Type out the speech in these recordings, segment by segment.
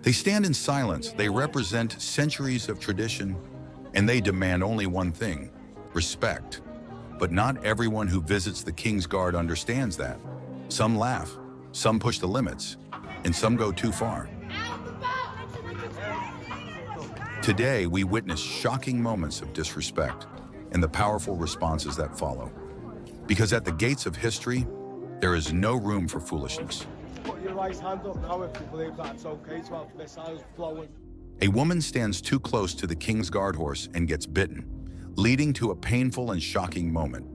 They stand in silence, they represent centuries of tradition, and they demand only one thing: respect. But not everyone who visits the King's Guard understands that. Some laugh, some push the limits, and some go too far. Today, we witness shocking moments of disrespect and the powerful responses that follow. Because at the gates of history, there is no room for foolishness. Put your right hand up now if you believe that's okay to have missiles flowing. A woman stands too close to the King's Guard horse and gets bitten, leading to a painful and shocking moment.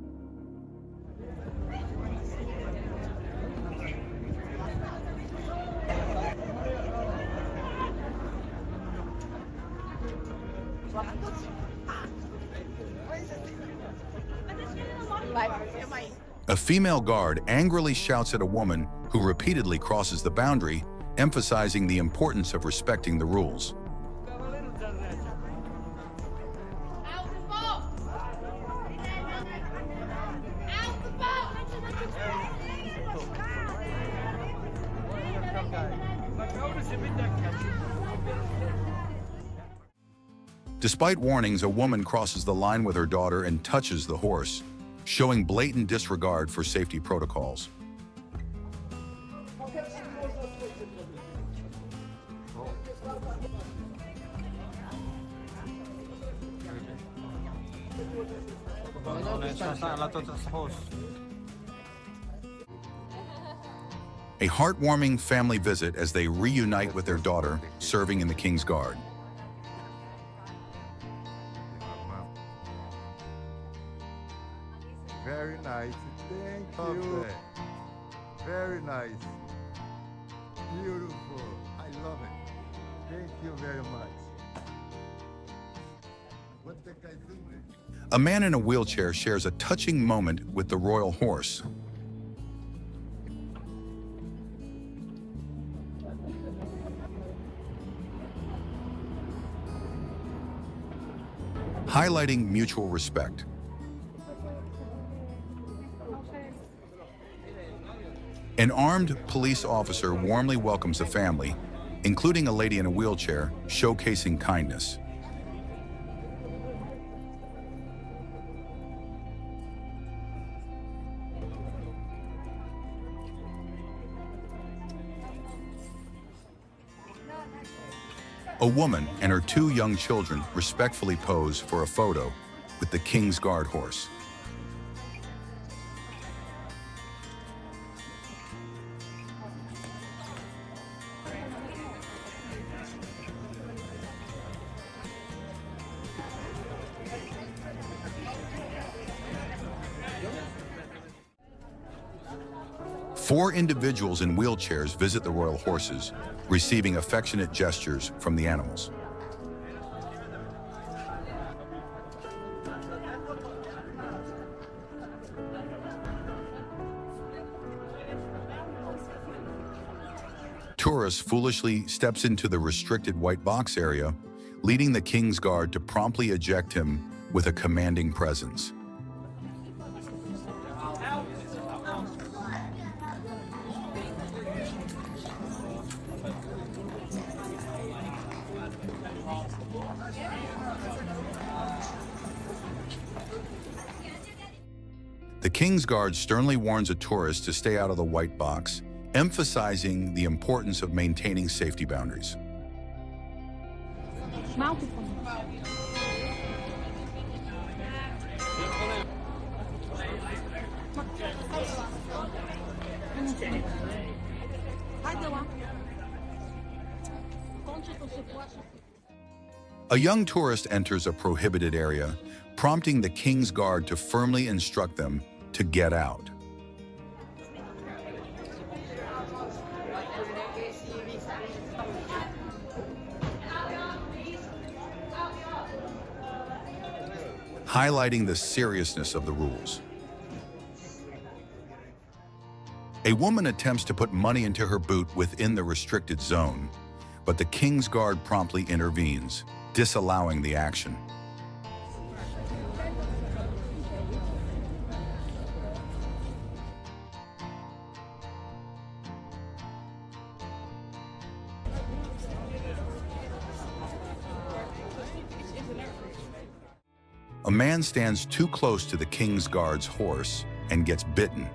A female guard angrily shouts at a woman who repeatedly crosses the boundary, emphasizing the importance of respecting the rules. Despite warnings, a woman crosses the line with her daughter and touches the horse, showing blatant disregard for safety protocols. A heartwarming family visit as they reunite with their daughter, serving in the King's Guard. Very nice. Thank you. Very nice. Beautiful. I love it. Thank you very much. What the guy doing? A man in a wheelchair shares a touching moment with the royal horse. Highlighting mutual respect. An armed police officer warmly welcomes the family, including a lady in a wheelchair, showcasing kindness. A woman and her two young children respectfully pose for a photo with the King's Guard horse. Four individuals in wheelchairs visit the royal horses, receiving affectionate gestures from the animals. Tourist foolishly steps into the restricted white box area, leading the King's Guard to promptly eject him with a commanding presence. The King's Guard sternly warns a tourist to stay out of the white box, emphasizing the importance of maintaining safety boundaries. A young tourist enters a prohibited area, prompting the King's Guard to firmly instruct them to get out. Highlighting the seriousness of the rules. A woman attempts to put money into her boot within the restricted zone, but the King's Guard promptly intervenes, disallowing the action. A man stands too close to the king's guard's horse and gets bitten,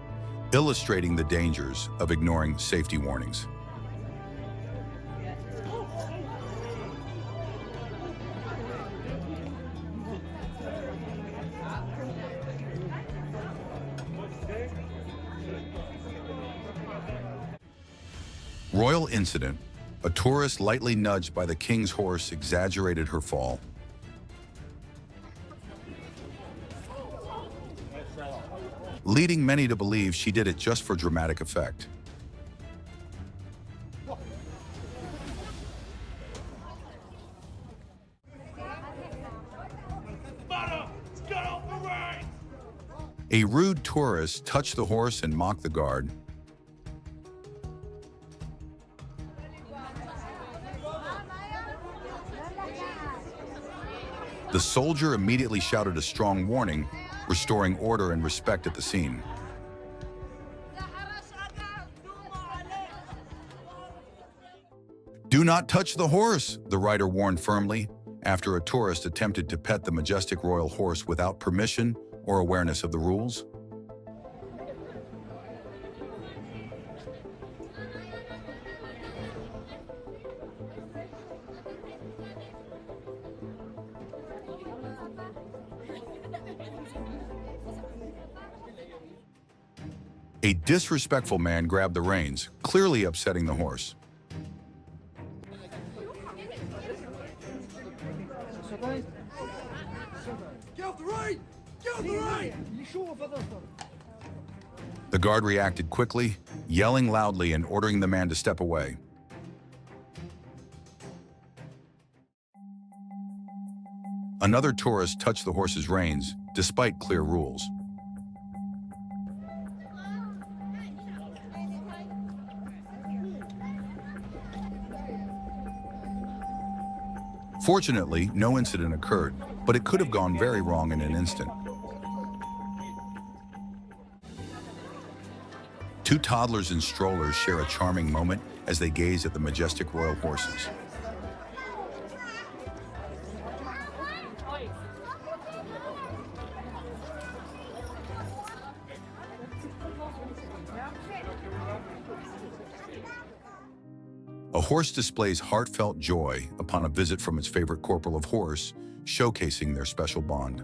illustrating the dangers of ignoring safety warnings. Royal incident. A tourist lightly nudged by the king's horse exaggerated her fall. Leading many to believe she did it just for dramatic effect. A rude tourist touched the horse and mocked the guard. The soldier immediately shouted a strong warning, restoring order and respect at the scene. "Do not touch the horse," the rider warned firmly, after a tourist attempted to pet the majestic royal horse without permission or awareness of the rules. A disrespectful man grabbed the reins, clearly upsetting the horse. The guard reacted quickly, yelling loudly and ordering the man to step away. Another tourist touched the horse's reins, despite clear rules. Fortunately, no incident occurred, but it could have gone very wrong in an instant. Two toddlers in strollers share a charming moment as they gaze at the majestic royal horses. A horse displays heartfelt joy upon a visit from its favorite corporal of horse, showcasing their special bond.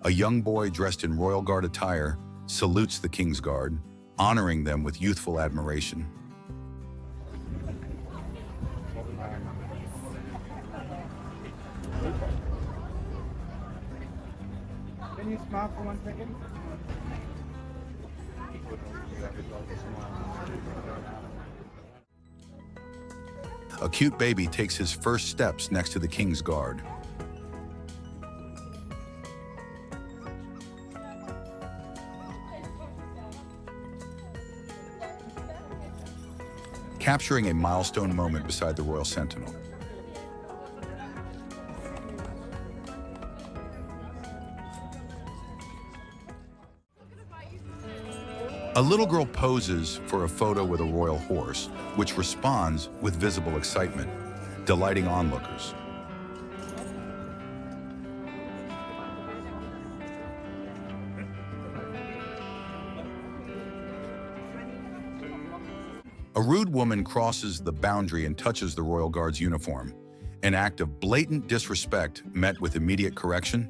A young boy dressed in Royal Guard attire salutes the King's Guard, honoring them with youthful admiration. Can you smile for 1 second? A cute baby takes his first steps next to the King's Guard. Capturing a milestone moment beside the Royal Sentinel. A little girl poses for a photo with a royal horse, which responds with visible excitement, delighting onlookers. A rude woman crosses the boundary and touches the Royal Guard's uniform, an act of blatant disrespect met with immediate correction.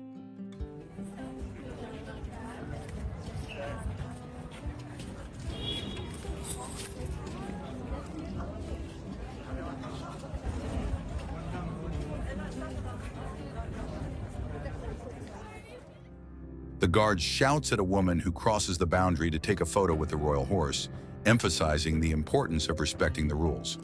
The guard shouts at a woman who crosses the boundary to take a photo with the royal horse, emphasizing the importance of respecting the rules.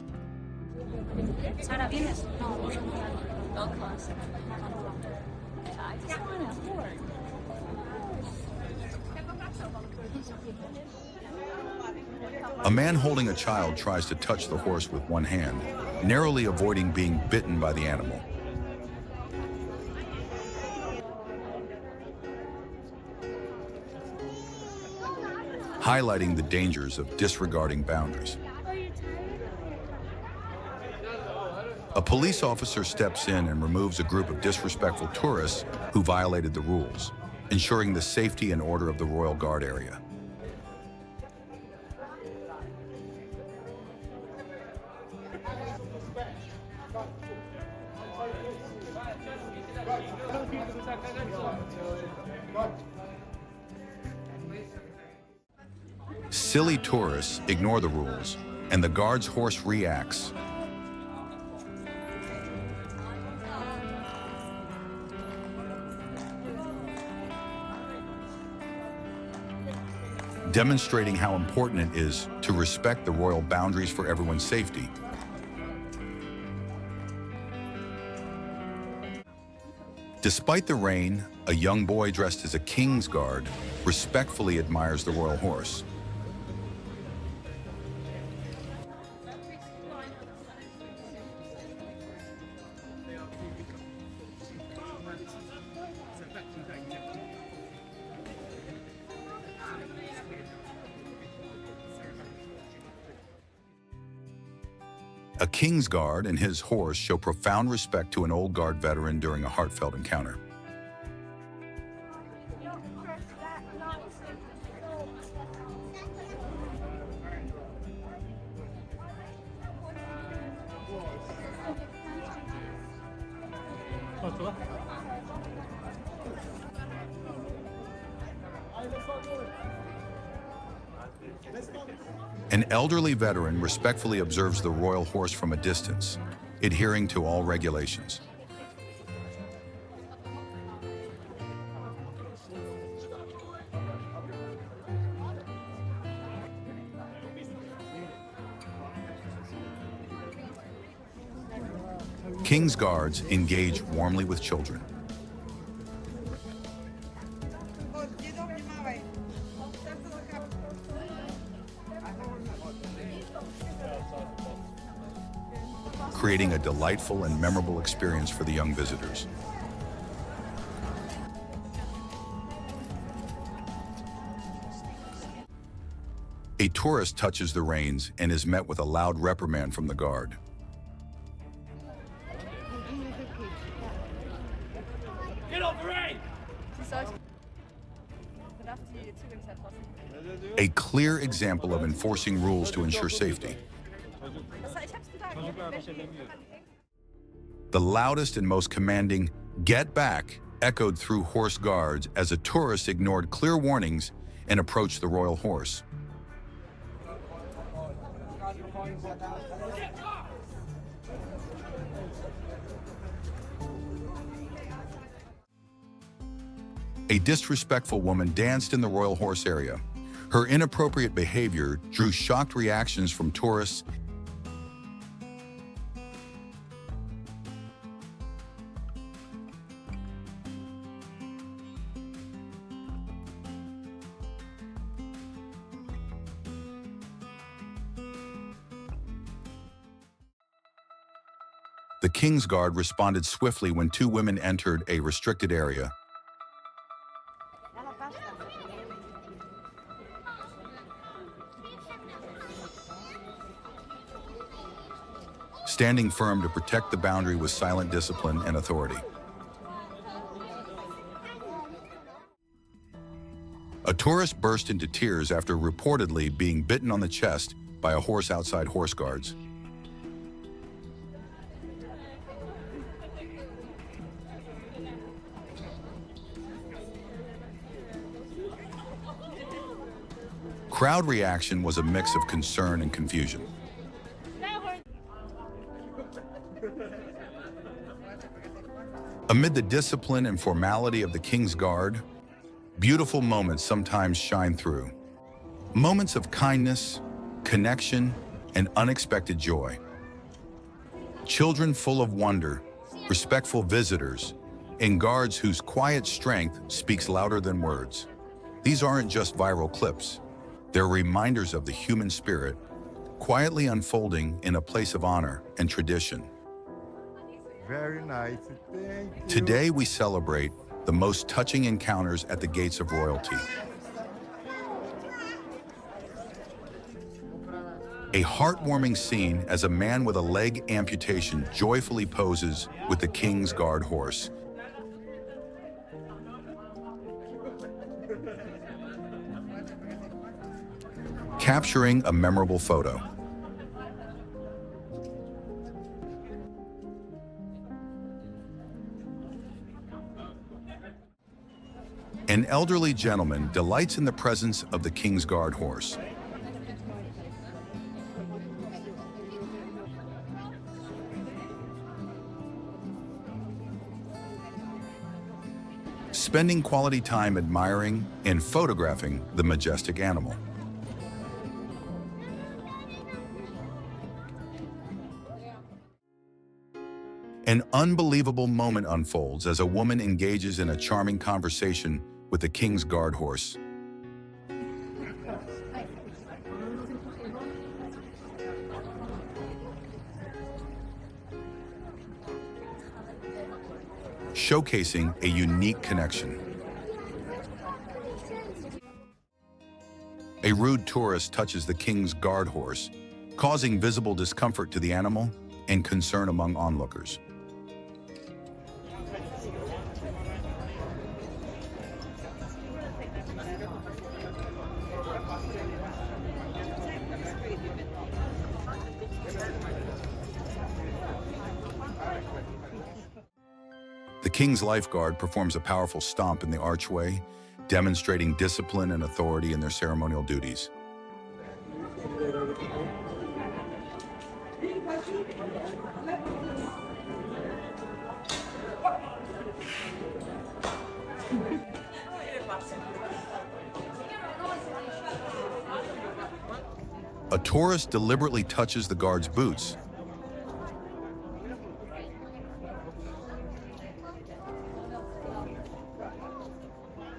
A man holding a child tries to touch the horse with one hand, narrowly avoiding being bitten by the animal. highlighting the dangers of disregarding boundaries. A police officer steps in and removes a group of disrespectful tourists who violated the rules, ensuring the safety and order of the Royal Guard area. Silly tourists ignore the rules, and the guard's horse reacts. Demonstrating how important it is to respect the royal boundaries for everyone's safety. Despite the rain, a young boy dressed as a king's guard respectfully admires the royal horse. A king's guard and his horse show profound respect to an old guard veteran during a heartfelt encounter. An elderly veteran respectfully observes the royal horse from a distance, adhering to all regulations. King's guards engage warmly with children. Creating a delightful and memorable experience for the young visitors. A tourist touches the reins and is met with a loud reprimand from the guard. Get off the rein! A clear example of enforcing rules to ensure safety. The loudest and most commanding "Get back" echoed through horse guards as a tourist ignored clear warnings and approached the royal horse. A disrespectful woman danced in the royal horse area. Her inappropriate behavior drew shocked reactions from tourists. The King's Guard responded swiftly when two women entered a restricted area. Standing firm to protect the boundary with silent discipline and authority. A tourist burst into tears after reportedly being bitten on the chest by a horse outside horse guards. Crowd reaction was a mix of concern and confusion. Amid the discipline and formality of the King's Guard, beautiful moments sometimes shine through. Moments of kindness, connection, and unexpected joy. Children full of wonder, respectful visitors, and guards whose quiet strength speaks louder than words. These aren't just viral clips. They're reminders of the human spirit, quietly unfolding in a place of honor and tradition. Very nice. Thank you. Today we celebrate the most touching encounters at the gates of royalty. A heartwarming scene as a man with a leg amputation joyfully poses with the King's Guard horse. Capturing a memorable photo. An elderly gentleman delights in the presence of the King's Guard horse. Spending quality time admiring and photographing the majestic animal. An unbelievable moment unfolds as a woman engages in a charming conversation with the King's Guard horse. Showcasing a unique connection. A rude tourist touches the King's Guard horse, causing visible discomfort to the animal and concern among onlookers. The King's lifeguard performs a powerful stomp in the archway, demonstrating discipline and authority in their ceremonial duties. A tourist deliberately touches the guard's boots.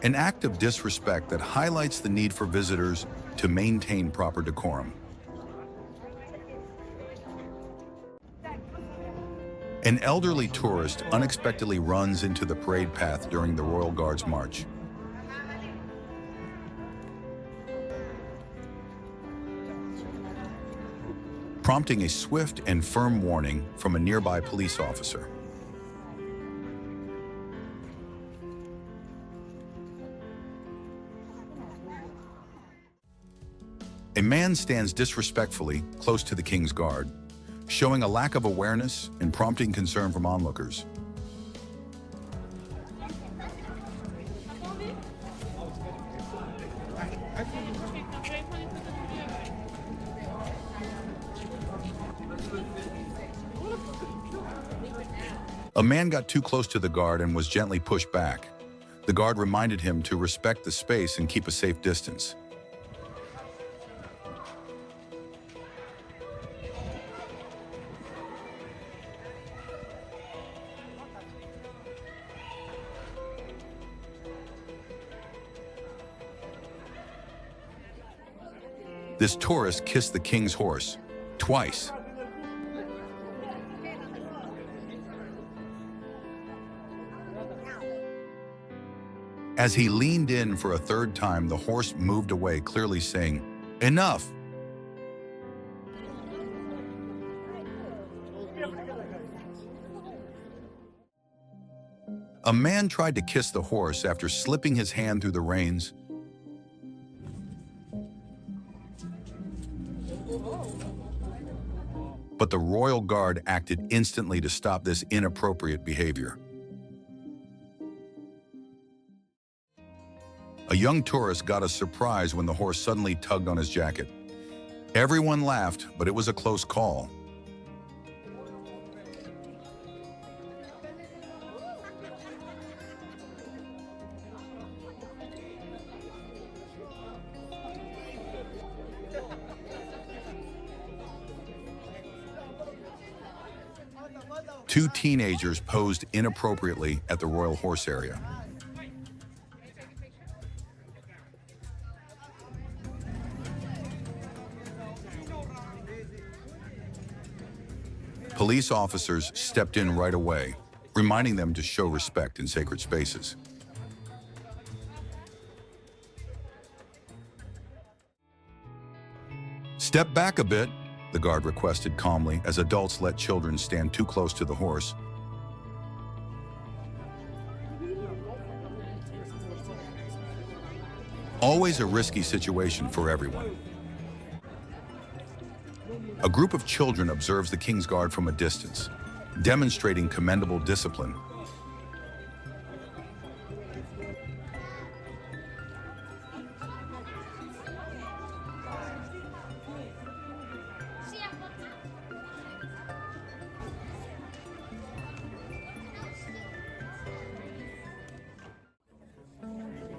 An act of disrespect that highlights the need for visitors to maintain proper decorum. An elderly tourist unexpectedly runs into the parade path during the Royal Guard's march. Prompting a swift and firm warning from a nearby police officer. A man stands disrespectfully close to the King's Guard, showing a lack of awareness and prompting concern from onlookers. A man got too close to the guard and was gently pushed back. The guard reminded him to respect the space and keep a safe distance. This tourist kissed the King's horse twice. As he leaned in for a third time, the horse moved away, clearly saying, "Enough!" A man tried to kiss the horse after slipping his hand through the reins. But the Royal Guard acted instantly to stop this inappropriate behavior. A young tourist got a surprise when the horse suddenly tugged on his jacket. Everyone laughed, but it was a close call. Two teenagers posed inappropriately at the Royal Horse area. Police officers stepped in right away, reminding them to show respect in sacred spaces. Step back a bit. the guard requested calmly as adults let children stand too close to the horse. Always a risky situation for everyone. A group of children observes the King's Guard from a distance, demonstrating commendable discipline.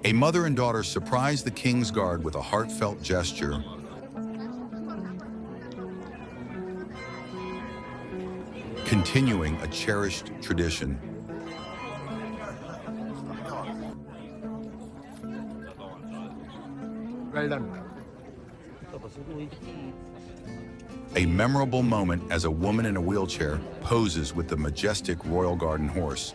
A mother and daughter surprise the King's Guard with a heartfelt gesture. Continuing a cherished tradition. Well done. A memorable moment as a woman in a wheelchair poses with the majestic Royal Garden horse.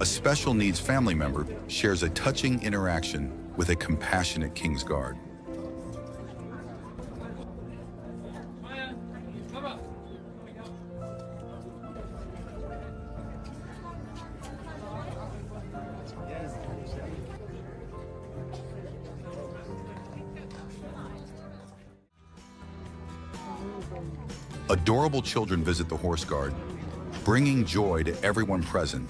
A special needs family member shares a touching interaction with a compassionate King's Guard. Adorable children visit the horse guard, bringing joy to everyone present.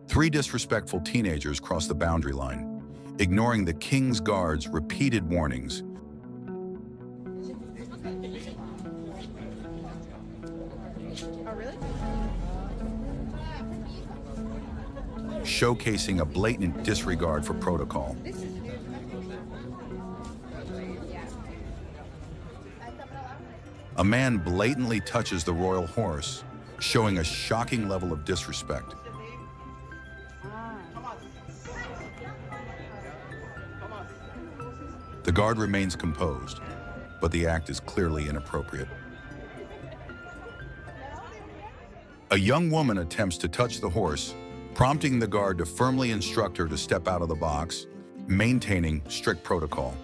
Three disrespectful teenagers cross the boundary line, ignoring the King's Guard's repeated warnings. Showcasing a blatant disregard for protocol. A man blatantly touches the royal horse, showing a shocking level of disrespect. The guard remains composed, but the act is clearly inappropriate. A young woman attempts to touch the horse, prompting the guard to firmly instruct her to step out of the box, maintaining strict protocol.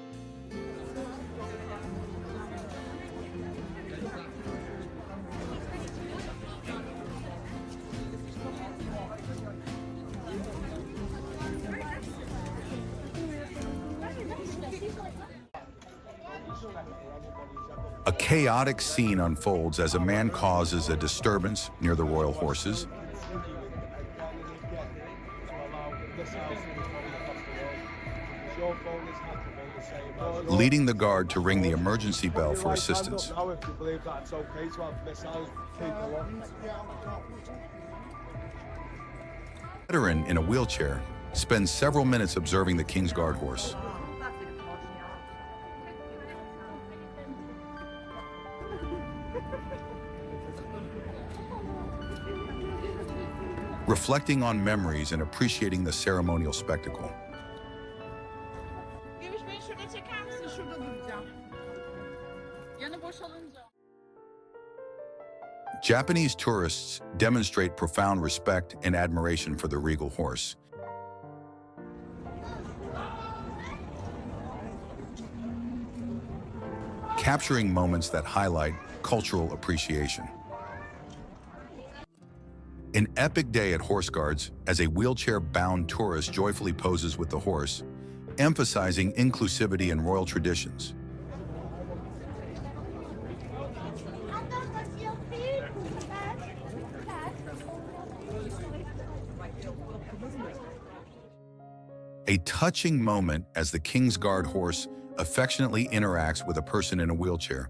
A chaotic scene unfolds as a man causes a disturbance near the royal horses. Leading the guard to ring the emergency bell for assistance. A veteran in a wheelchair spends several minutes observing the King's Guard horse. Reflecting on memories and appreciating the ceremonial spectacle. Japanese tourists demonstrate profound respect and admiration for the regal horse. Capturing moments that highlight cultural appreciation. An epic day at horse guards as a wheelchair-bound tourist joyfully poses with the horse, emphasizing inclusivity and royal traditions. A touching moment as the King's Guard horse affectionately interacts with a person in a wheelchair.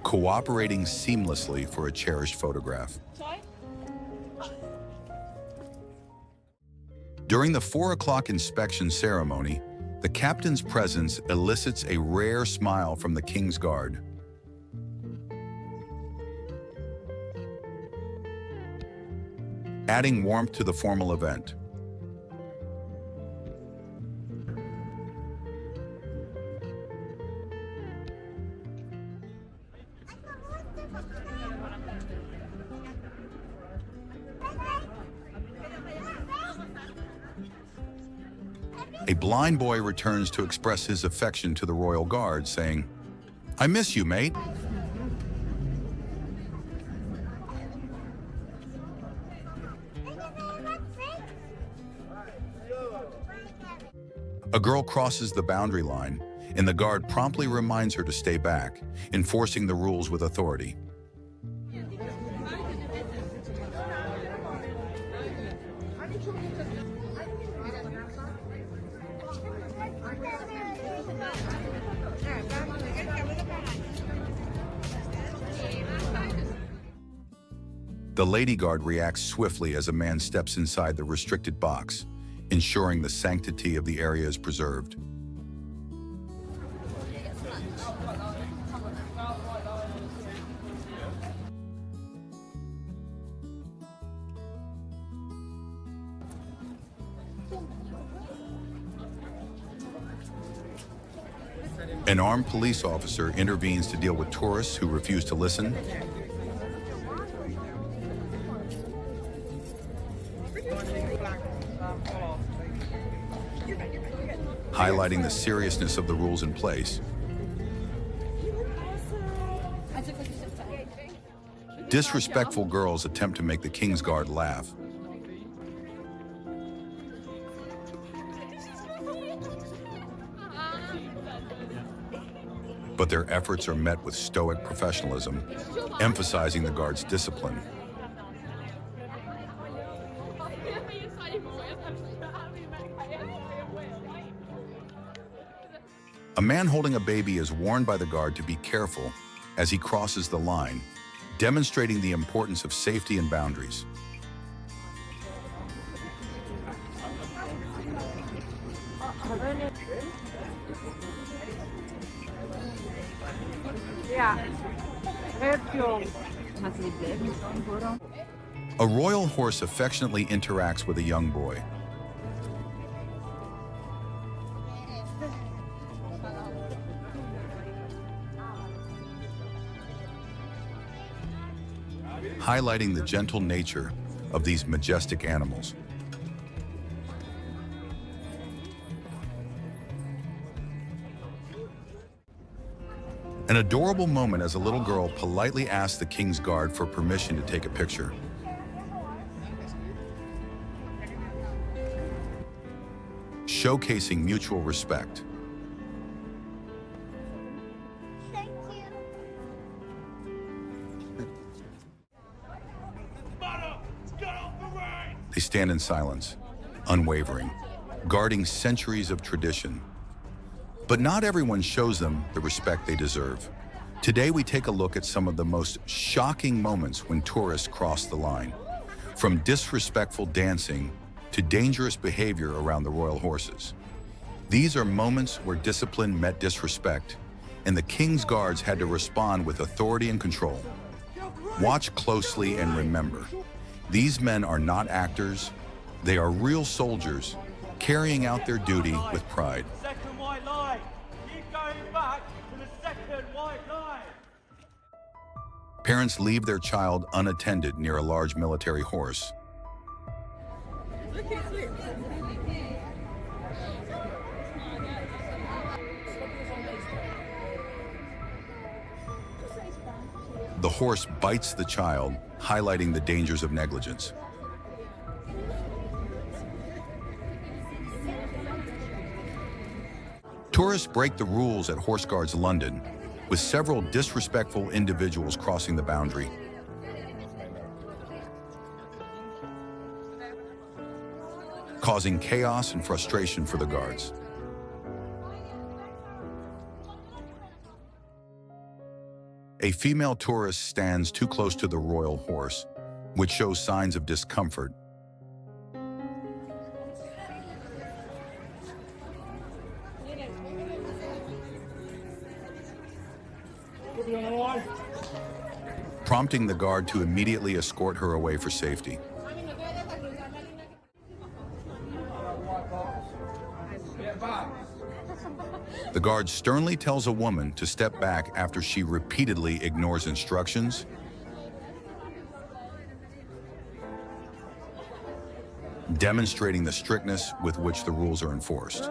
Cooperating seamlessly for a cherished photograph. During the 4 o'clock inspection ceremony, the captain's presence elicits a rare smile from the King's Guard. Adding warmth to the formal event. A blind boy returns to express his affection to the royal guard, saying, "I miss you, mate." A girl crosses the boundary line, and the guard promptly reminds her to stay back, enforcing the rules with authority. The lady guard reacts swiftly as a man steps inside the restricted box, ensuring the sanctity of the area is preserved. An armed police officer intervenes to deal with tourists who refuse to listen. Highlighting the seriousness of the rules in place. Disrespectful girls attempt to make the King's Guard laugh. But their efforts are met with stoic professionalism, emphasizing the guard's discipline. A man holding a baby is warned by the guard to be careful as he crosses the line, demonstrating the importance of safety and boundaries. A royal horse affectionately interacts with a young boy. Highlighting the gentle nature of these majestic animals. An adorable moment as a little girl politely asks the King's Guard for permission to take a picture. Showcasing mutual respect. Thank you. They stand in silence, unwavering, guarding centuries of tradition. But not everyone shows them the respect they deserve. Today we take a look at some of the most shocking moments when tourists cross the line. From disrespectful dancing to dangerous behavior around the royal horses. These are moments where discipline met disrespect, and the King's Guards had to respond with authority and control. Watch closely and remember, these men are not actors, they are real soldiers, carrying out their duty with pride. Second white line. Keep going back to the second white line. Parents leave their child unattended near a large military horse. The horse bites the child, highlighting the dangers of negligence. Tourists break the rules at Horse Guards London, with several disrespectful individuals crossing the boundary. Causing chaos and frustration for the guards. A female tourist stands too close to the royal horse, which shows signs of discomfort. prompting the guard to immediately escort her away for safety. The guard sternly tells a woman to step back after she repeatedly ignores instructions, demonstrating the strictness with which the rules are enforced.